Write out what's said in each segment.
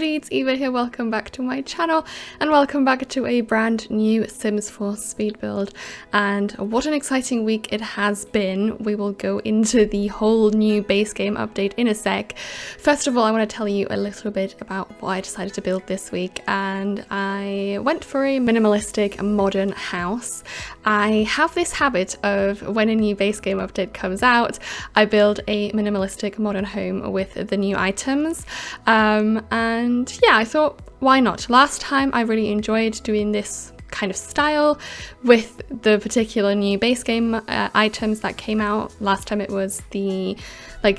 everybody, it's Eva here. Welcome back to my channel and welcome back to a brand new Sims 4 speed build. And what an exciting week it has been. We will go into the whole new base game update in a sec. First of all, I want to tell you a little bit about what I decided to build this week, and I went for a minimalistic modern house. I have this habit of when a new base game update comes out, I build a minimalistic modern home with the new items. And yeah, I thought, why not? Last time I really enjoyed doing this kind of style with the particular new base game items that came out. Last time it was the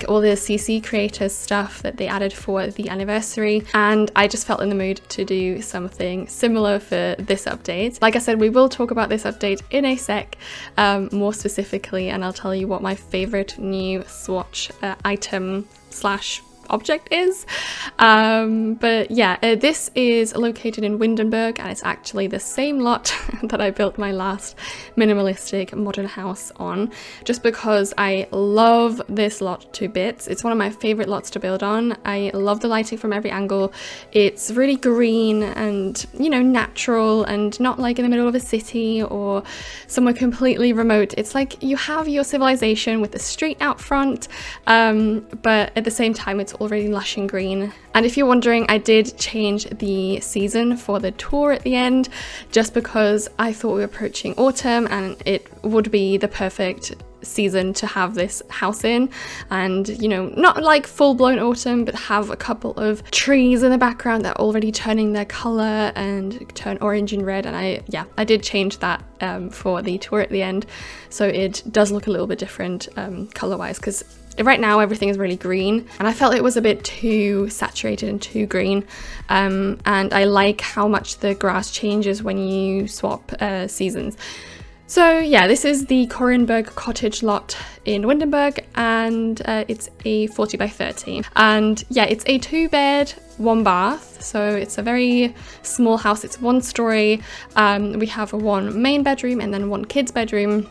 all the CC creators stuff that they added for the anniversary, and I just felt in the mood to do something similar for this update. Like I said, we will talk about this update in a sec, more specifically, and I'll tell you what my favorite new swatch item slash object is. But yeah, this is located in Windenburg, and it's actually the same lot that I built my last minimalistic modern house on, just because I love this lot to bits. It's one of my favorite lots to build on. I love the lighting from every angle. It's really green and, you know, natural, and not like in the middle of a city or somewhere completely remote. It's like you have your civilization with the street out front, but at the same time it's already lush and green. And if you're wondering, I did change the season for the tour at the end, just because I thought we were approaching autumn and it would be the perfect season to have this house in, and you know, not like full-blown autumn, but have a couple of trees in the background that are already turning their color and turn orange and red. And I did change that for the tour at the end, so it does look a little bit different color-wise, because right now everything is really green and I felt it was a bit too saturated and too green, and I like how much the grass changes when you swap seasons. So yeah, this is the Coorinberg Cottage lot in Windenburg, and it's a 40 by 30. And yeah, it's a 2-bed, 1 bath. So it's a very small house. It's 1 story. We have 1 main bedroom and then 1 kid's bedroom,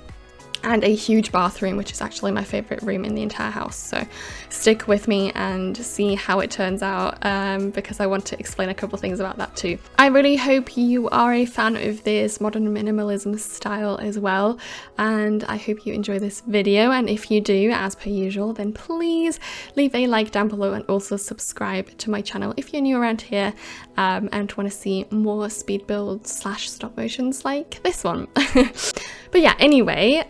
and a huge bathroom, which is actually my favorite room in the entire house. So stick with me and see how it turns out, because I want to explain a couple things about that too. I really hope you are a fan of this modern minimalism style as well, and I hope you enjoy this video. And if you do, as per usual, then please leave a like down below and also subscribe to my channel if you're new around here and want to see more speed builds slash stop motions like this one. But yeah, anyway,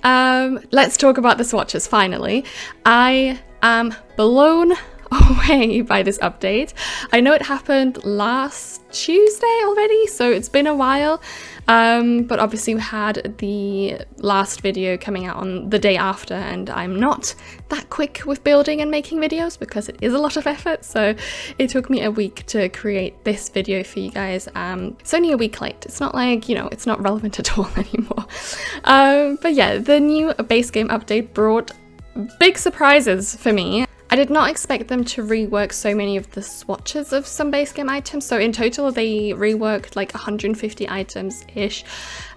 let's talk about the swatches finally. I am blown away by this update. I know it happened last Tuesday already, so it's been a while, but obviously we had the last video coming out on the day after, and I'm not that quick with building and making videos because it is a lot of effort, so it took me a week to create this video for you guys. It's only a week late. It's not like, you know, it's not relevant at all anymore. But yeah, the new base game update brought big surprises for me. I did not expect them to rework so many of the swatches of some base game items. So in total, they reworked like 150 items-ish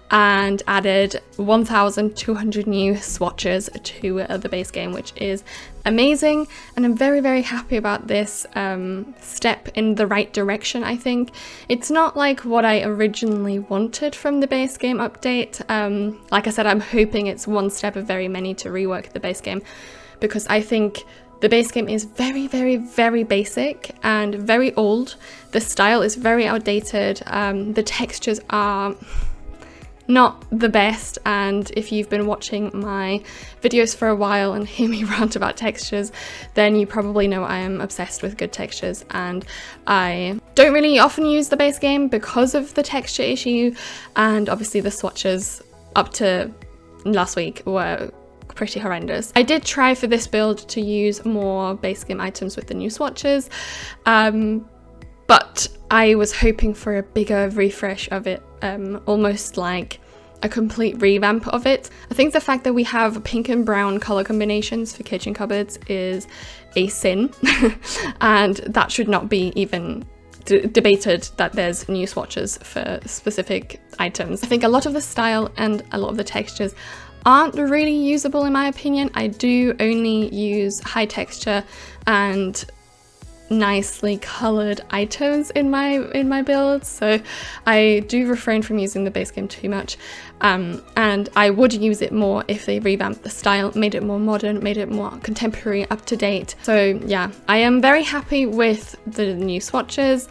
and added 1,200 new swatches to the base game, which is amazing. And I'm very, very happy about this step in the right direction, I think. It's not like what I originally wanted from the base game update. Like I said, I'm hoping it's one step of very many to rework the base game, because I think the base game is very, very, very basic and very old. The style is very outdated. The textures are not the best, and if you've been watching my videos for a while and hear me rant about textures, then you probably know I am obsessed with good textures, and I don't really often use the base game because of the texture issue. And obviously the swatches up to last week were pretty horrendous. I did try for this build to use more base game items with the new swatches, but I was hoping for a bigger refresh of it, almost like a complete revamp of it. I think the fact that we have pink and brown color combinations for kitchen cupboards is a sin, and that should not be even debated, that there's new swatches for specific items. I think a lot of the style and a lot of the textures aren't really usable in my opinion. I do only use high texture and nicely colored items in my builds, so I do refrain from using the base game too much, and I would use it more if they revamped the style, made it more modern, made it more contemporary, up to date. So yeah, I am very happy with the new swatches.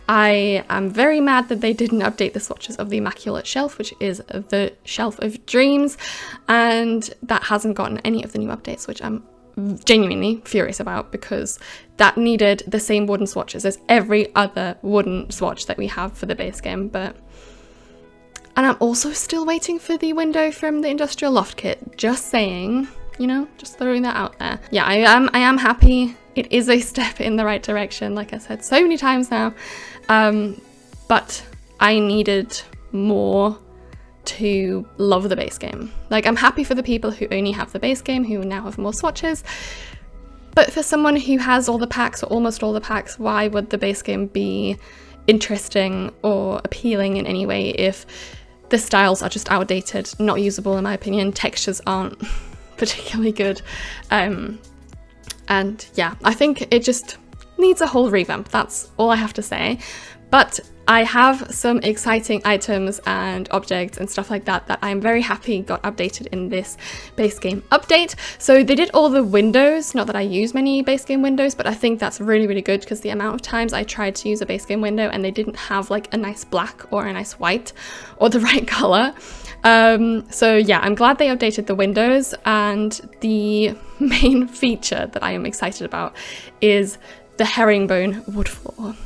I am very mad that they didn't update the swatches of the Immaculate Shelf, which is the Shelf of Dreams, and that hasn't gotten any of the new updates, which I'm genuinely furious about, because that needed the same wooden swatches as every other wooden swatch that we have for the base game. And I'm also still waiting for the window from the Industrial Loft kit, just saying, you know, just throwing that out there. Yeah, I am happy. It is a step in the right direction, like I said so many times now, but I needed more to love the base game. Like, I'm happy for the people who only have the base game, who now have more swatches, but for someone who has all the packs or almost all the packs, why would the base game be interesting or appealing in any way if the styles are just outdated, not usable in my opinion, textures aren't particularly good, and yeah, I think it just needs a whole revamp. That's all I have to say. But I have some exciting items and objects and stuff like that that I'm very happy got updated in this base game update. So they did all the windows, not that I use many base game windows, but I think that's really, really good, because the amount of times I tried to use a base game window and they didn't have like a nice black or a nice white or the right color. So yeah, I'm glad they updated the windows, and the main feature that I am excited about is the herringbone wood floor.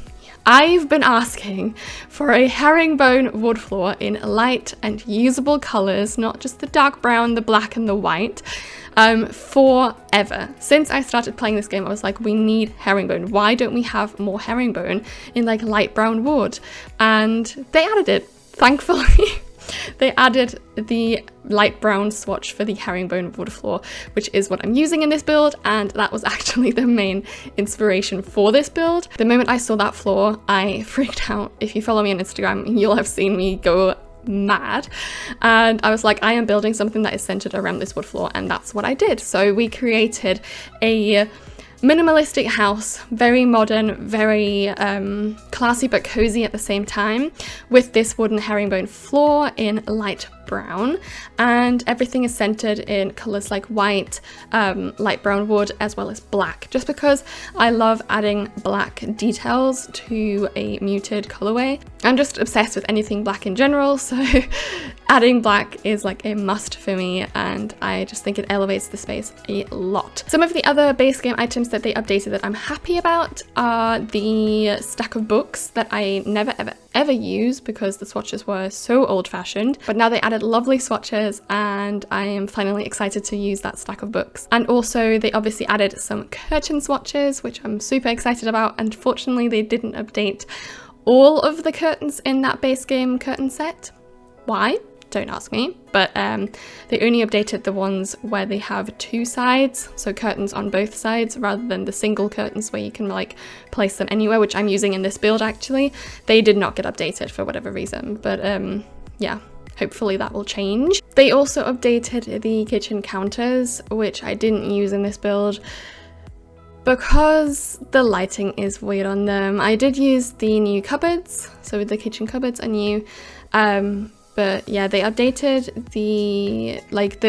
I've been asking for a herringbone wood floor in light and usable colors, not just the dark brown, the black and the white, forever. Since I started playing this game, I was like, we need herringbone. Why don't we have more herringbone in like light brown wood? And they added it, thankfully. They added the light brown swatch for the herringbone wood floor, which is what I'm using in this build, and that was actually the main inspiration for this build. The moment I saw that floor, I freaked out. If you follow me on Instagram, you'll have seen me go mad, and I was like, I am building something that is centered around this wood floor, and that's what I did. So we created a minimalistic house, very modern, very classy but cozy at the same time, with this wooden herringbone floor in light brown, and everything is centered in colors like white, light brown wood, as well as black, just because I love adding black details to a muted colorway. I'm just obsessed with anything black in general, so adding black is like a must for me, and I just think it elevates the space a lot. Some of the other base game items that they updated that I'm happy about are the stack of books that I never ever use because the swatches were so old-fashioned, but now they added lovely swatches, and I am finally excited to use that stack of books. And also they obviously added some curtain swatches, which I'm super excited about. Unfortunately, they didn't update all of the curtains in that base game curtain set. Why? Don't ask me, but they only updated the ones where they have two sides, so curtains on both sides, rather than the single curtains where you can like place them anywhere, which I'm using in this build actually. They did not get updated for whatever reason, but yeah, hopefully that will change. They also updated the kitchen counters, which I didn't use in this build because the lighting is weird on them. I did use the new cupboards, so the kitchen cupboards are new, but yeah, they updated the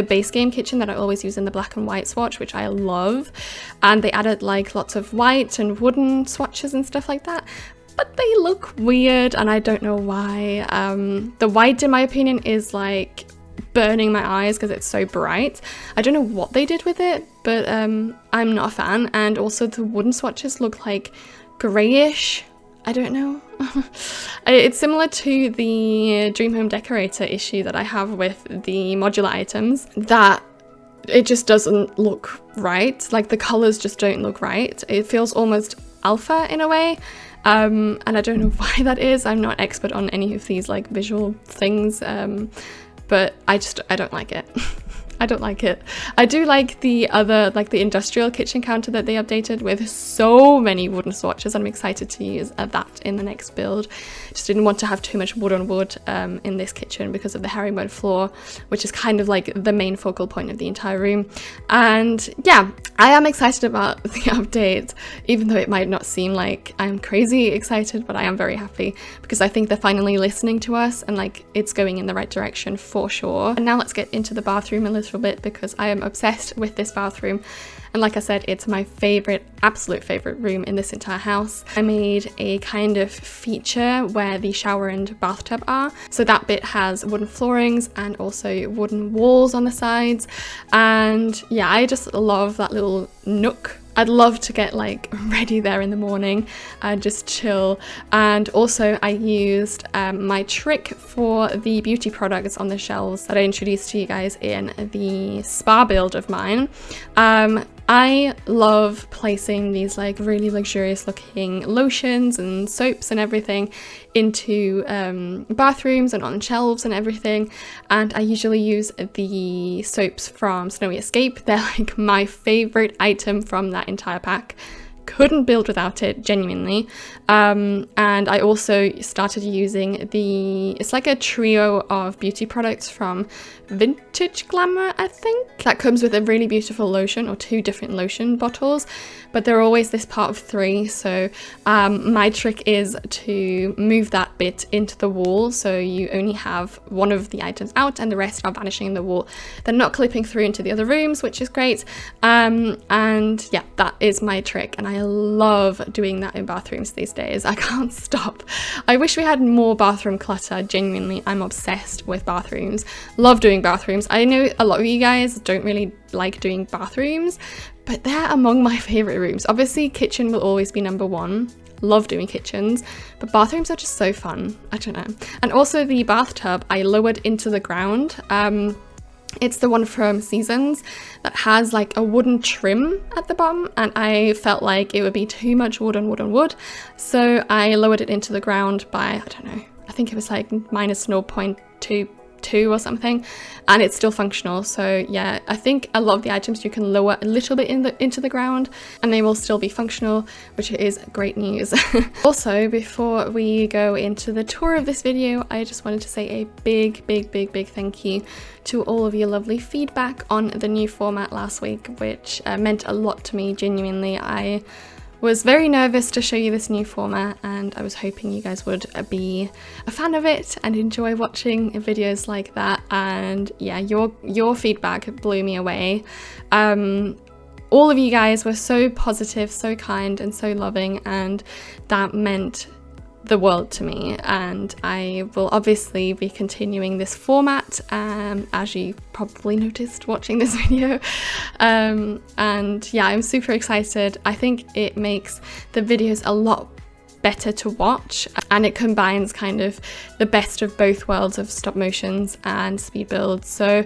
base game kitchen that I always use in the black and white swatch, which I love, and they added like lots of white and wooden swatches and stuff like that, but they look weird and I don't know why. The white, in my opinion, is like burning my eyes because it's so bright. I don't know what they did with it, but I'm not a fan. And also the wooden swatches look like grayish. I don't know. It's similar to the Dream Home Decorator issue that I have with the modular items, that it just doesn't look right. Like the colors just don't look right. It feels almost alpha in a way. And I don't know why that is. I'm not expert on any of these like visual things, but I don't like it. I don't like it. I do like the other, like the industrial kitchen counter that they updated with so many wooden swatches. I'm excited to use that in the next build. Just didn't want to have too much wood on wood in this kitchen because of the herringbone floor, which is kind of like the main focal point of the entire room. And yeah, I am excited about the update, even though it might not seem like I'm crazy excited, but I am very happy because I think they're finally listening to us and like it's going in the right direction for sure. And now let's get into the bathroom a little bit because I am obsessed with this bathroom. And like I said, it's my favorite, absolute favorite room in this entire house. I made a kind of feature where the shower and bathtub are. So that bit has wooden floorings and also wooden walls on the sides. And yeah, I just love that little nook. I'd love to get like ready there in the morning and just chill. And also I used my trick for the beauty products on the shelves that I introduced to you guys in the spa build of mine. I love placing these like really luxurious looking lotions and soaps and everything into bathrooms and on shelves and everything, and I usually use the soaps from Snowy Escape. They're like my favorite item from that entire pack. Couldn't build without it, genuinely. And I also started using it's like a trio of beauty products from Vintage Glamour, I think. That comes with a really beautiful lotion or 2 different lotion bottles, but they're always this part of 3. So my trick is to move that bit into the wall, so you only have one of the items out and the rest are vanishing in the wall. They're not clipping through into the other rooms, which is great. And yeah, that is my trick, and I love doing that in bathrooms these days. I can't stop. I wish we had more bathroom clutter. Genuinely, I'm obsessed with bathrooms. Love doing bathrooms. I know a lot of you guys don't really like doing bathrooms, but they're among my favorite rooms. Obviously, kitchen will always be number 1. Love doing kitchens, but bathrooms are just so fun. I don't know. And also the bathtub I lowered into the ground. It's the one from Seasons that has like a wooden trim at the bottom, and I felt like it would be too much wood on wood on wood, so I lowered it into the ground by, I don't know, I think it was like minus 0.22 or something, and it's still functional. So yeah, I think a lot of the items you can lower a little bit into the ground and they will still be functional, which is great news. Also, before we go into the tour of this video, I just wanted to say a big thank you to all of your lovely feedback on the new format last week, which meant a lot to me. Genuinely, I was very nervous to show you this new format, and I was hoping you guys would be a fan of it and enjoy watching videos like that. And yeah, your feedback blew me away. All of you guys were so positive, so kind and so loving, and that meant the world to me. And I will obviously be continuing this format, as you probably noticed watching this video. And yeah, I'm super excited. I think it makes the videos a lot better to watch, and it combines kind of the best of both worlds of stop motions and speed builds. So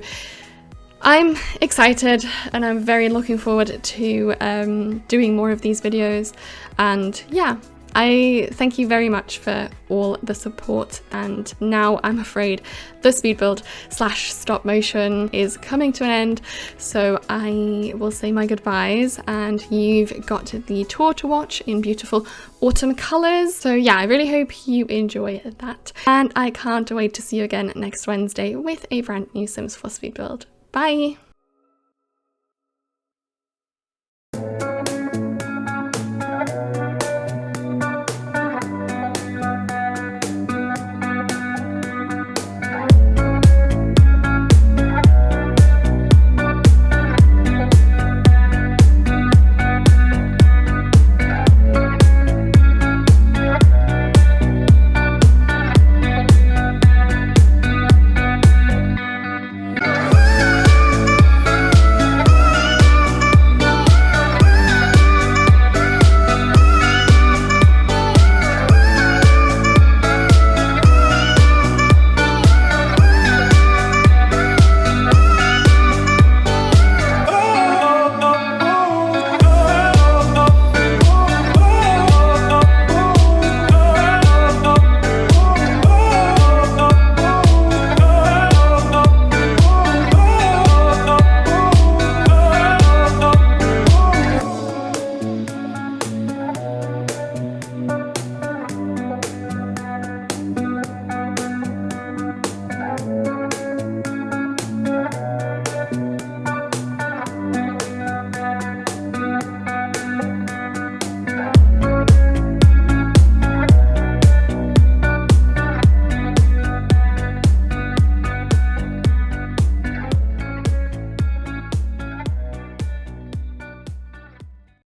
I'm excited and I'm very looking forward to doing more of these videos. And yeah, I thank you very much for all the support, and now I'm afraid the speed build / stop motion is coming to an end, so I will say my goodbyes, and you've got the tour to watch in beautiful autumn colours. So yeah, I really hope you enjoy that, and I can't wait to see you again next Wednesday with a brand new Sims 4 speed build. Bye!